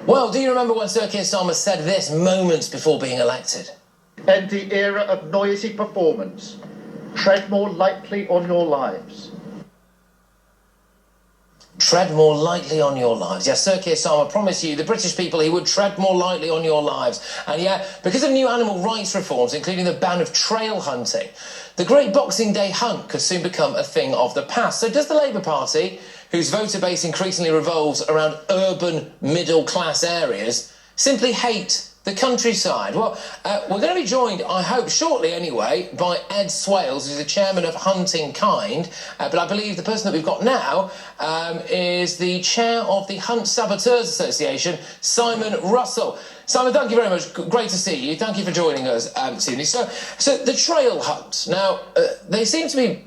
Well, do you remember when Sir Keir Starmer said this moments before being elected? End the era of noisy performance. Tread more lightly on your lives. Tread more lightly on your lives. Yes, Sir Keir Starmer promised you, the British people, he would tread more lightly on your lives. And yeah, because of new animal rights reforms, including the ban of trail hunting, the Great Boxing Day hunt could soon become a thing of the past. So does the Labour Party, whose voter base increasingly revolves around urban middle-class areas, simply hate the countryside? Well, we're going to be joined, I hope shortly anyway, by Ed Swales, who's the chairman of Hunting Kind. But I believe the person that we've got now is the chair of the Hunt Saboteurs Association, Simon Russell. Simon, thank you very much. Great to see you. Thank you for joining us this evening. So the trail hunt. Now, they seem to be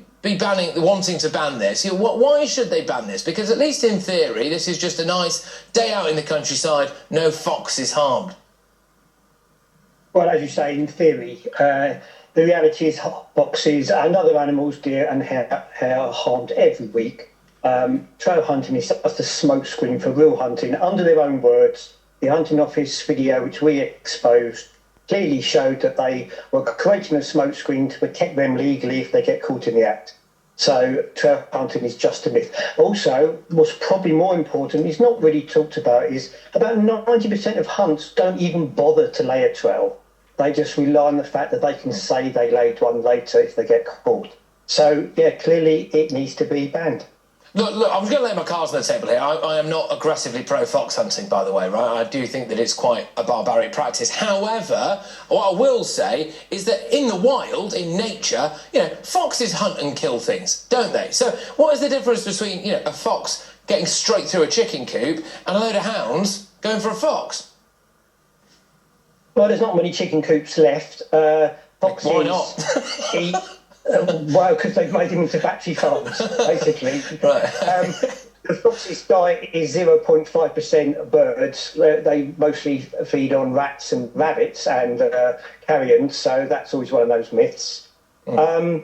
wanting to ban this. Why should they ban this? Because at least in theory, this is just a nice day out in the countryside. No fox is harmed. Well, as you say, in theory, the reality is foxes and other animals, deer and hare, are harmed every week. Trail hunting is just a smokescreen for real hunting. Under their own words, the Hunting Office video, which we exposed, clearly showed that they were creating a smokescreen to protect them legally if they get caught in the act. So trail hunting is just a myth. Also, what's probably more important, is not really talked about, is about 90% of hunts don't even bother to lay a trail. They just rely on the fact that they can say they laid one later if they get caught. So, yeah, clearly it needs to be banned. Look, I'm going to lay my cards on the table here. I am not aggressively pro-fox hunting, by the way, right? I do think that it's quite a barbaric practice. However, what I will say is that in the wild, in nature, foxes hunt and kill things, don't they? So what is the difference between, a fox getting straight through a chicken coop and a load of hounds going for a fox? Well, there's not many chicken coops left. Foxes Why not? eat... well, because they've made them into battery farms, basically. Right. The fox's diet is 0.5% birds. They mostly feed on rats and rabbits and carrion, so that's always one of those myths. And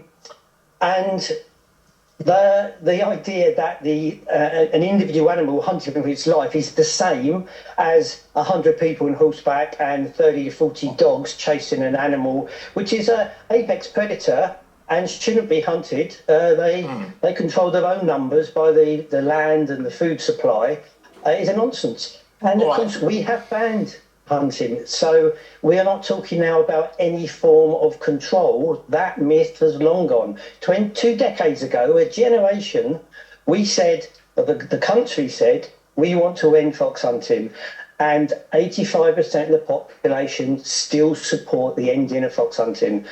the idea that an individual animal hunting for its life is the same as 100 people on horseback and 30 to 40 dogs chasing an animal, which is an apex predator and shouldn't be hunted. They control their own numbers by the land and the food supply, is a nonsense. And of course, we have banned hunting. So we are not talking now about any form of control. That myth has long gone. 2 decades ago, a generation, we said, the country said, we want to end fox hunting. And 85% of the population still support the ending of fox hunting.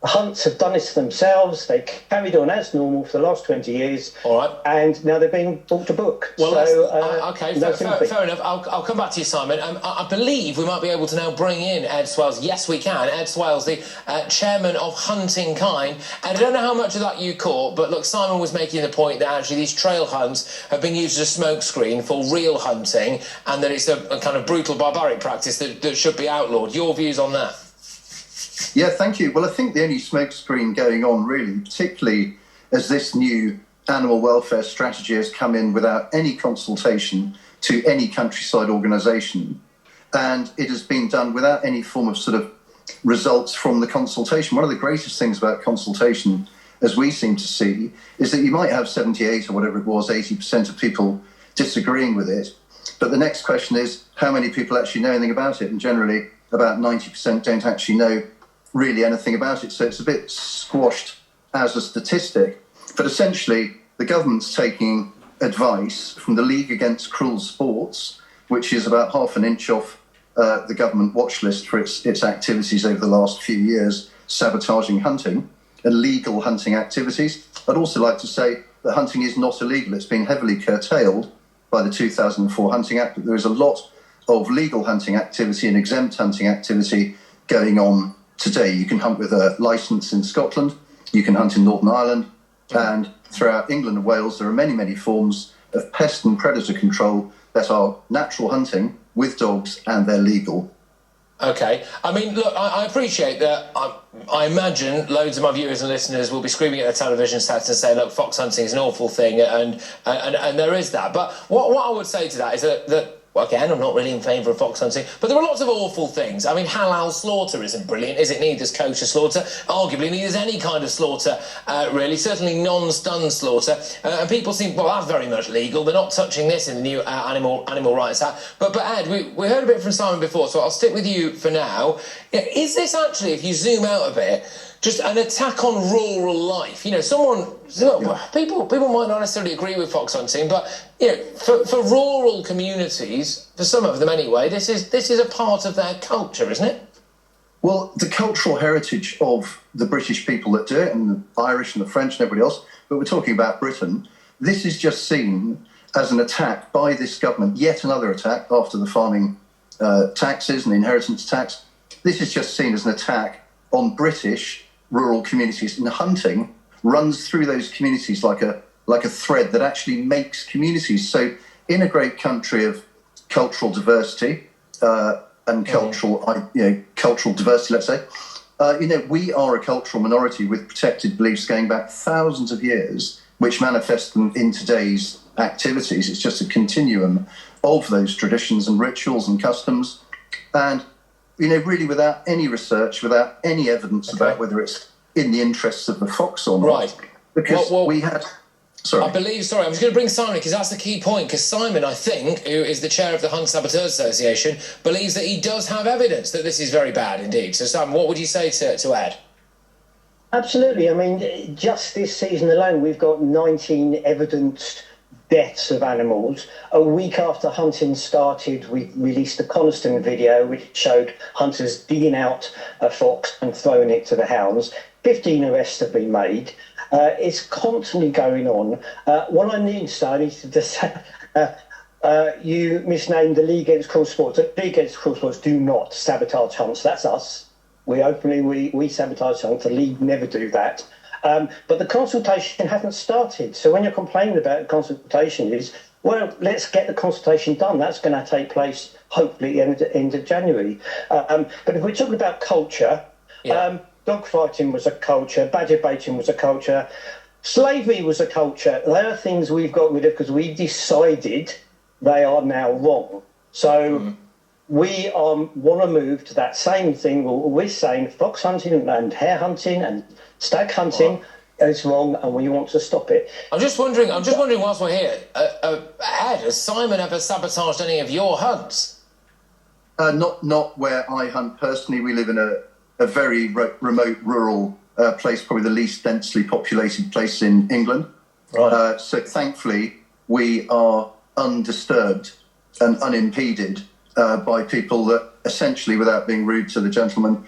Hunts have done this themselves. They carried on as normal for the last 20 years. All right. And now they're being brought to book. Well, so, fair enough. I'll come back to you, Simon. I believe we might be able to now bring in Ed Swales. Yes, we can. Ed Swales, the chairman of Hunting Kind. And I don't know how much of that you caught, but look, Simon was making the point that actually these trail hunts have been used as a smokescreen for real hunting, and that it's a kind of brutal, barbaric practice that should be outlawed. Your views on that? Yeah, thank you. Well, I think the only smokescreen going on, really, particularly as this new animal welfare strategy has come in without any consultation to any countryside organisation, and it has been done without any form of sort of results from the consultation. One of the greatest things about consultation, as we seem to see, is that you might have 78 or whatever it was, 80% of people disagreeing with it, but the next question is how many people actually know anything about it, and generally about 90% don't actually know really anything about it. So it's a bit squashed as a statistic. But essentially, the government's taking advice from the League Against Cruel Sports, which is about half an inch off the government watch list for its activities over the last few years, sabotaging hunting, illegal hunting activities. I'd also like to say that hunting is not illegal. It's been heavily curtailed by the 2004 Hunting Act, but there is a lot of legal hunting activity and exempt hunting activity going on today. You can hunt with a licence in Scotland, you can hunt in Northern Ireland, and throughout England and Wales there are many, many forms of pest and predator control that are natural hunting with dogs, and they're legal. OK. I mean, look, I appreciate that. I imagine loads of my viewers and listeners will be screaming at the television sets and saying, look, fox hunting is an awful thing, and there is that. But what I would say to that is that again, I'm not really in favour of fox hunting, but there are lots of awful things. I mean, halal slaughter isn't brilliant, is it? Neither's kosher slaughter. Arguably, neither's any kind of slaughter, really. Certainly non-stun slaughter. And people seem, well, that's very much legal. They're not touching this in the new Animal Rights Act. But Ed, we heard a bit from Simon before, so I'll stick with you for now. Is this actually, if you zoom out a bit, just an attack on rural life? You know, people might not necessarily agree with fox hunting, but you know, for rural communities, for some of them anyway, this is a part of their culture, isn't it? Well, the cultural heritage of the British people that do it, and the Irish and the French and everybody else, but we're talking about Britain, this is just seen as an attack by this government, yet another attack after the farming taxes and the inheritance tax. This is just seen as an attack on British rural communities, and hunting runs through those communities like a thread that actually makes communities. So in a great country of cultural diversity and cultural diversity, let's say, we are a cultural minority with protected beliefs going back thousands of years, which manifest them in today's activities. It's just a continuum of those traditions and rituals and customs. And really without any research, without any evidence about whether it's in the interests of the fox or not. Right. Because we had... Sorry. I'm just going to bring Simon, because that's the key point, because Simon, I think, who is the chair of the Hunt Saboteurs Association, believes that he does have evidence that this is very bad indeed. So, Simon, what would you say to Ed? Absolutely. I mean, just this season alone, we've got 19 evidenced deaths of animals. A week after hunting started, we released a Coniston video which showed hunters digging out a fox and throwing it to the hounds. 15 arrests have been made. It's constantly going on. What I need to say, I need to just say, you misnamed the League Against Cruel Sports. The League Against Cruel Sports do not sabotage hunts. That's us. We sabotage hunts. The League never do that. But the consultation hasn't started. So when you're complaining about the consultation is, well, let's get the consultation done. That's going to take place, hopefully, at the end of January. But if we're talking about culture, dogfighting was a culture, badger baiting was a culture, slavery was a culture. They are things we've got rid of because we decided they are now wrong. So we want to move to that same thing. We're saying fox hunting and hare hunting and stag hunting is wrong, and we want to stop it. I'm just wondering whilst we're here, Ed, has Simon ever sabotaged any of your hunts? Not where I hunt personally. We live in a very remote rural place, probably the least densely populated place in England. Right. So thankfully, we are undisturbed and unimpeded by people that essentially, without being rude to the gentleman,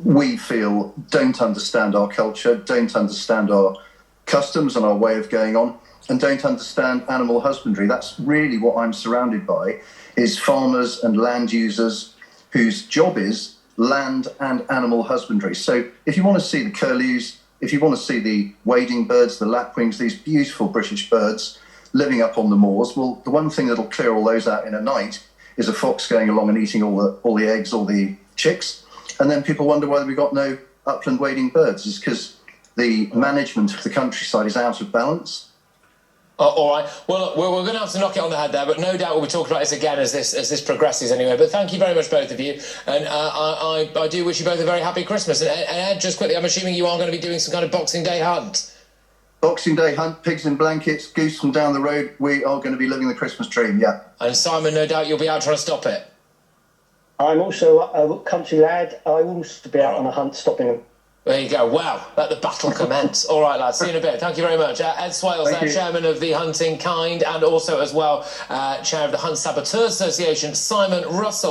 we feel don't understand our culture, don't understand our customs and our way of going on, and don't understand animal husbandry. That's really what I'm surrounded by, is farmers and land users whose job is land and animal husbandry. So if you want to see the curlews, if you want to see the wading birds, the lapwings, these beautiful British birds living up on the moors, well, the one thing that'll clear all those out in a night is a fox going along and eating all the eggs, all the chicks. And then people wonder why we've got no upland wading birds. It's because the management of the countryside is out of balance. All right. Well, we're going to have to knock it on the head there, but no doubt we'll be talking about this again as this progresses anyway. But thank you very much, both of you. And I do wish you both a very happy Christmas. And Ed, just quickly, I'm assuming you are going to be doing some kind of Boxing Day hunt. Boxing Day hunt, pigs in blankets, goose from down the road. We are going to be living the Christmas dream, yeah. And Simon, no doubt you'll be out trying to stop it. I'm also a country lad. I will also be out on a hunt stopping them. There you go. Wow, let the battle commence. All right, lads, see you in a bit. Thank you very much. Ed Swales, chairman of the Hunting Kind, and also as well chair of the Hunt Saboteurs Association, Simon Russell.